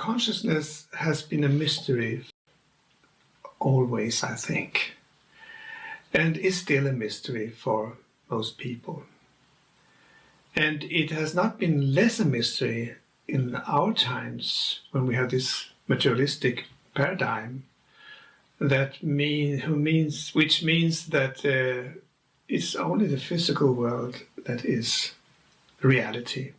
consciousness has been a mystery always, I think, and is still a mystery for most people. And it has not been less a mystery in our times when we have this materialistic paradigm which means that it's only the physical world that is reality.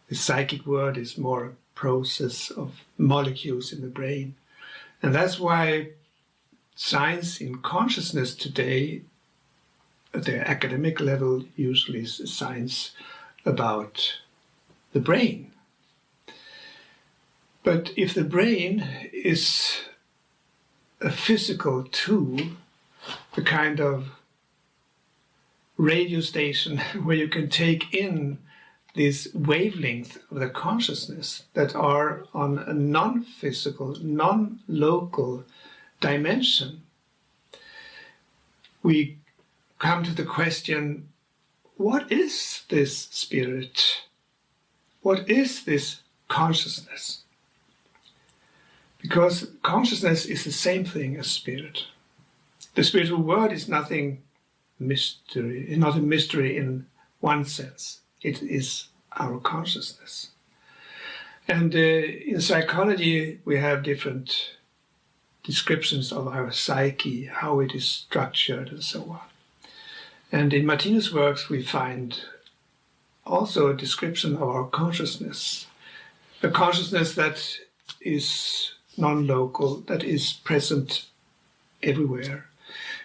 The psychic world is more a process of molecules in the brain. And that's why science in consciousness today, at the academic level, usually is science about the brain. But if the brain is a physical tool, a kind of radio station where you can take in this wavelength of the consciousness that are on a non-physical, non-local dimension, we come to the question, what is this spirit? What is this consciousness? Because consciousness is the same thing as spirit. The spiritual world is nothing mystery, not a mystery in one sense. It is our consciousness. And in psychology, we have different descriptions of our psyche, how it is structured and so on. And in Martinus' works, we find also a description of our consciousness, a consciousness that is non-local, that is present everywhere.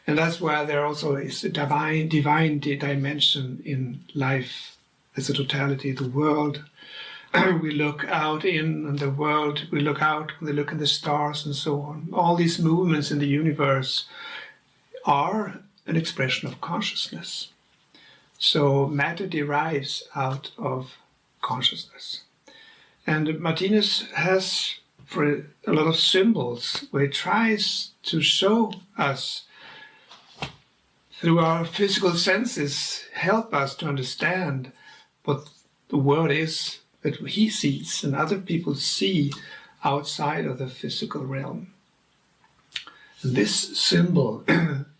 And that's why there also is a divine dimension in life as a totality, the world we look out in, and the world we look out when we look in the stars and so on. All these movements in the universe are an expression of consciousness. So matter derives out of consciousness. And Martinus has for a lot of symbols where he tries to show us through our physical senses, help us to understand what the world is that he sees and other people see outside of the physical realm. And this symbol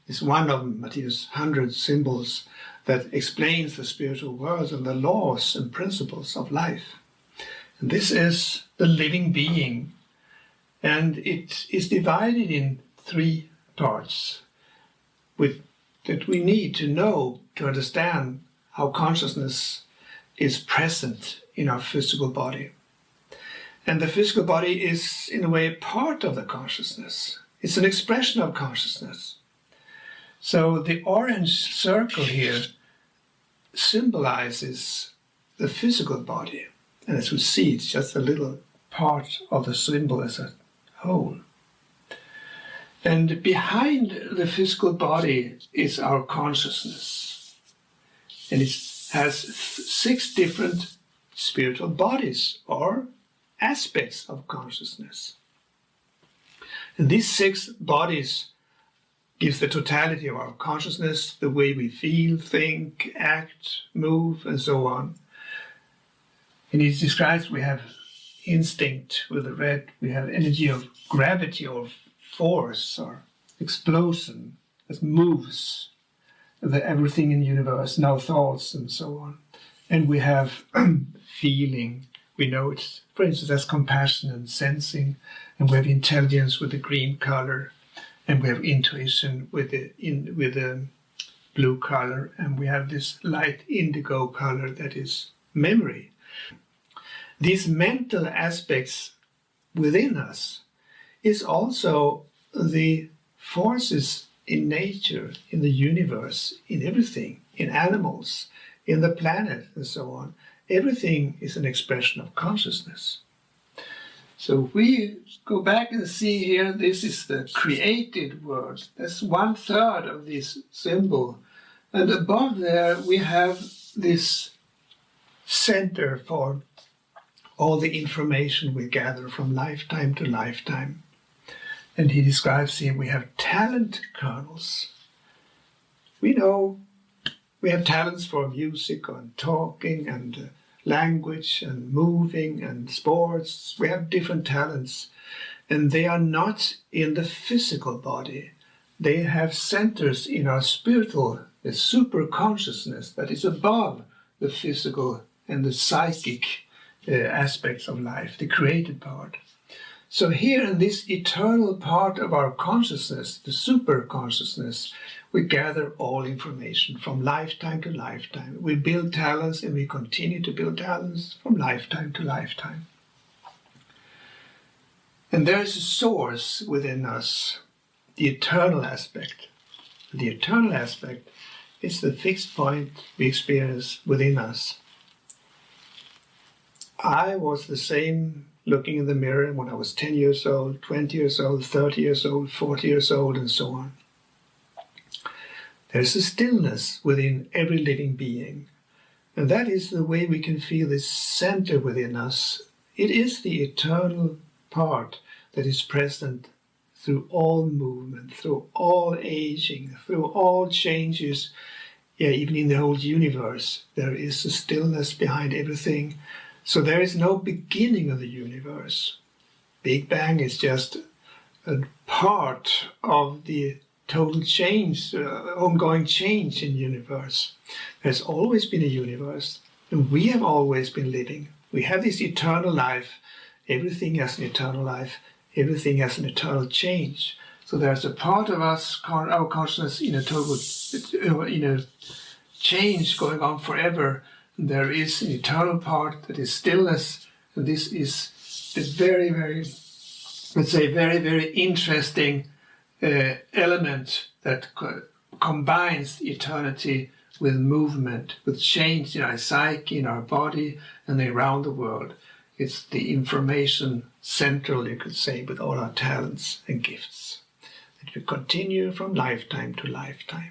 is one of Martinus' 100 symbols that explains the spiritual world and the laws and principles of life. And this is the living being, and it is divided in 3 parts that we need to know to understand how consciousness is present in our physical body. And the physical body is, in a way, part of the consciousness. It's an expression of consciousness. So the orange circle here symbolizes the physical body. And as we see, it's just a little part of the symbol as a whole. And behind the physical body is our consciousness. And it has 6 different spiritual bodies or aspects of consciousness. And these 6 bodies gives the totality of our consciousness, the way we feel, think, act, move, and so on. And it describes we have instinct with the red, we have energy of gravity or force or explosion that moves everything in the universe, and our thoughts and so on. And we have feeling. We know it, for instance, as compassion and sensing, and we have intelligence with the green color, and we have intuition with the blue color, and we have this light indigo color that is memory. These mental aspects within us is also the forces in nature, in the universe, in everything, in animals, in the planet, and so on. Everything is an expression of consciousness. So if we go back and see here, this is the created world. That's 1/3 of this symbol. And above there we have this center for all the information we gather from lifetime to lifetime. And he describes here we have talent kernels. We know we have talents for music and talking and language and moving and sports. We have different talents, and they are not in the physical body. They have centers in our spiritual, the super consciousness that is above the physical and the psychic aspects of life, the created part. So here in this eternal part of our consciousness, the super consciousness, we gather all information from lifetime to lifetime. We build talents and we continue to build talents from lifetime to lifetime. And there is a source within us, the eternal aspect. The eternal aspect is the fixed point we experience within us. I was the same looking in the mirror when I was 10 years old, 20 years old, 30 years old, 40 years old, and so on. There's a stillness within every living being, and that is the way we can feel this center within us. It is the eternal part that is present through all movement, through all aging, through all changes. Even in the whole universe, there is a stillness behind everything. So there is no beginning of the universe. Big Bang is just a part of the total change, ongoing change in the universe. There's always been a universe, and we have always been living. We have this eternal life. Everything has an eternal life. Everything has an eternal change. So there's a part of us, our consciousness, in a total, change going on forever. And there is an eternal part that is stillness, and this is a very, very, let's say, very, very interesting element that combines eternity with movement, with change in our psyche, in our body, and around the world. It's the information central, you could say, with all our talents and gifts that we continue from lifetime to lifetime.